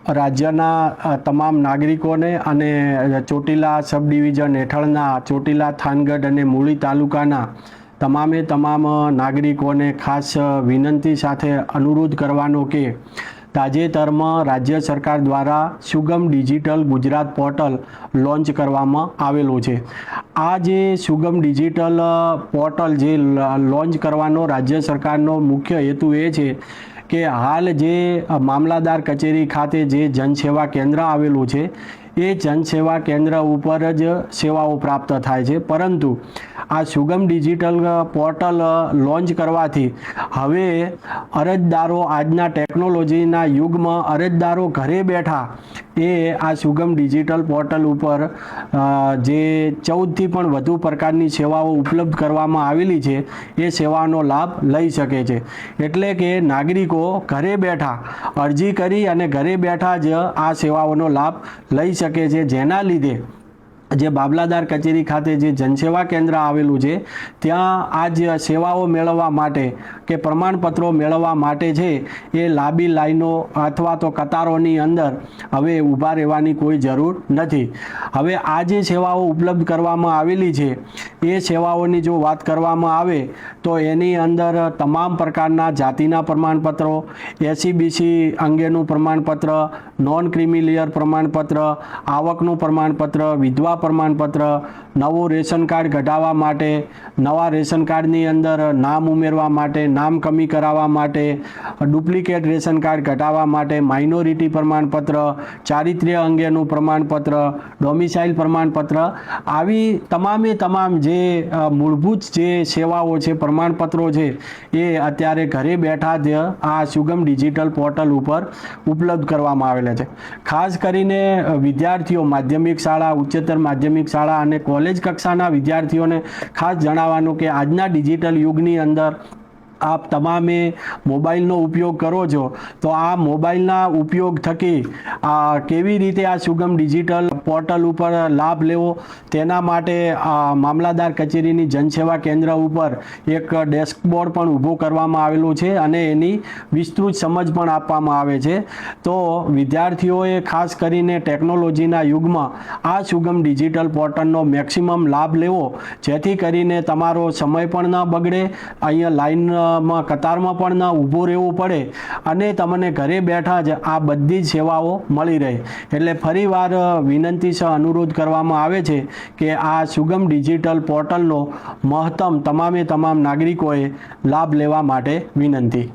રાજ્યના તમામ નાગરિકોને અને ચોટીલા સબ ડિવિઝન હેઠળના ચોટીલા થાનગઢ અને મૂળી તાલુકાના તમામે તમામ નાગરિકોને ખાસ વિનંતી સાથે અનુરોધ કરવાનો કે તાજેતરમાં રાજ્ય સરકાર દ્વારા સુગમ ડિજિટલ ગુજરાત પોર્ટલ લોન્ચ કરવામાં આવેલું છે। આ જે સુગમ ડિજિટલ પોર્ટલ જે લોન્ચ કરવાનો રાજ્ય સરકારનો મુખ્ય હેતુ એ છે કે હાલ જે મામલાદાર કચેરી ખાતે જે જનસેવા કેન્દ્ર આવેલું છે એ જનસેવા કેન્દ્ર ઉપર જ સેવાઓ પ્રાપ્ત થાય છે, પરંતુ આ સુગમ ડિજિટલ પોર્ટલ લોન્ચ કરવાથી હવે અરજદારો આજના ટેકનોલોજીના યુગમાં અરજદારો ઘરે બેઠા એ આ સુગમ ડિજિટલ પોર્ટલ ઉપર જે 14થી પણ વધુ પ્રકારની સેવાઓ ઉપલબ્ધ કરવામાં આવેલી છે એ સેવાનો લાભ લઈ શકે છે। એટલે કે નાગરિકો ઘરે બેઠા અરજી કરી અને ઘરે બેઠા જ આ સેવાઓનો લાભ લઈ શકે છે, જેના લીધે જે મામલાદાર કચેરી ખાતે જે જનસેવા કેન્દ્ર આવેલું છે ત્યાં આ જ સેવાઓ મેળવવા માટે કે પ્રમાણપત્રો મેળવવા માટે છે એ લાંબી લાઈનો અથવા તો કતારોની અંદર હવે ઊભા રહેવાની કોઈ જરૂર નથી। હવે આ જે સેવાઓ ઉપલબ્ધ કરવામાં આવેલી છે એ સેવાઓની જો વાત કરવામાં આવે તો એની અંદર તમામ પ્રકારના જાતિના પ્રમાણપત્રો, એસસીબીસી અંગેનું પ્રમાણપત્ર, નોન ક્રિમિલિયર પ્રમાણપત્ર, આવકનું પ્રમાણપત્ર, વિધવા પ્રમાણપત્ર, નવું રેશન કાર્ડ કઢાવવા માટે, નવા રેશન કાર્ડની અંદર નામ ઉમેરવા માટે, નામ કમી કરાવવા માટે, ડુપ્લિકેટ રેશન કાર્ડ કઢાવવા માટે, માઇનોરિટી પ્રમાણપત્ર, ચારિત્ર્ય અંગેનું પ્રમાણપત્ર, ડોમિસાઇલ પ્રમાણપત્ર, આવી તમામે તમામ જે મૂળભૂત જે સેવાઓ છે, પ્રમાણપત્રો છે એ અત્યારે ઘરે બેઠા જ આ સુગમ ડિજિટલ પોર્ટલ ઉપર ઉપલબ્ધ કરવામાં આવેલા છે। ખાસ કરીને વિદ્યાર્થીઓ, માધ્યમિક શાળા, ઉચ્ચતર માધ્યમિક શાળા અને કોલેજ કક્ષાના વિદ્યાર્થીઓને ખાસ જણાવવાનું કે આજના ડિજિટલ યુગની અંદર આપ તમામે મોબાઈલનો ઉપયોગ કરો છો, તો આ મોબાઈલના ઉપયોગ થકી કેવી રીતે આ સુગમ ડિજિટલ પોર્ટલ ઉપર લાભ લેવો તેના માટે મામલાદાર કચેરીની જનસેવા કેન્દ્ર ઉપર એક ડેસ્કબોર્ડ પણ ઊભો કરવામાં આવેલું છે અને એની વિસ્તૃત સમજ પણ આપવામાં આવે છે। તો વિદ્યાર્થીઓએ ખાસ કરીને ટેકનોલોજીના યુગમાં આ સુગમ ડિજિટલ પોર્ટલનો મેક્સિમમ લાભ લેવો, જેથી કરીને તમારો સમય પણ ન બગડે, અહીંયા લાઈન કતારમાં પણ ન ઊભું રહેવું પડે અને તમને ઘરે બેઠા જ આ બધી જ સેવાઓ મળી રહે। એટલે ફરીવાર વિનંતી છે, અનુરોધ કરવામાં આવે છે કે આ સુગમ ડિજિટલ પોર્ટલનો મહત્તમ તમામે તમામ નાગરિકોએ લાભ લેવા માટે વિનંતી।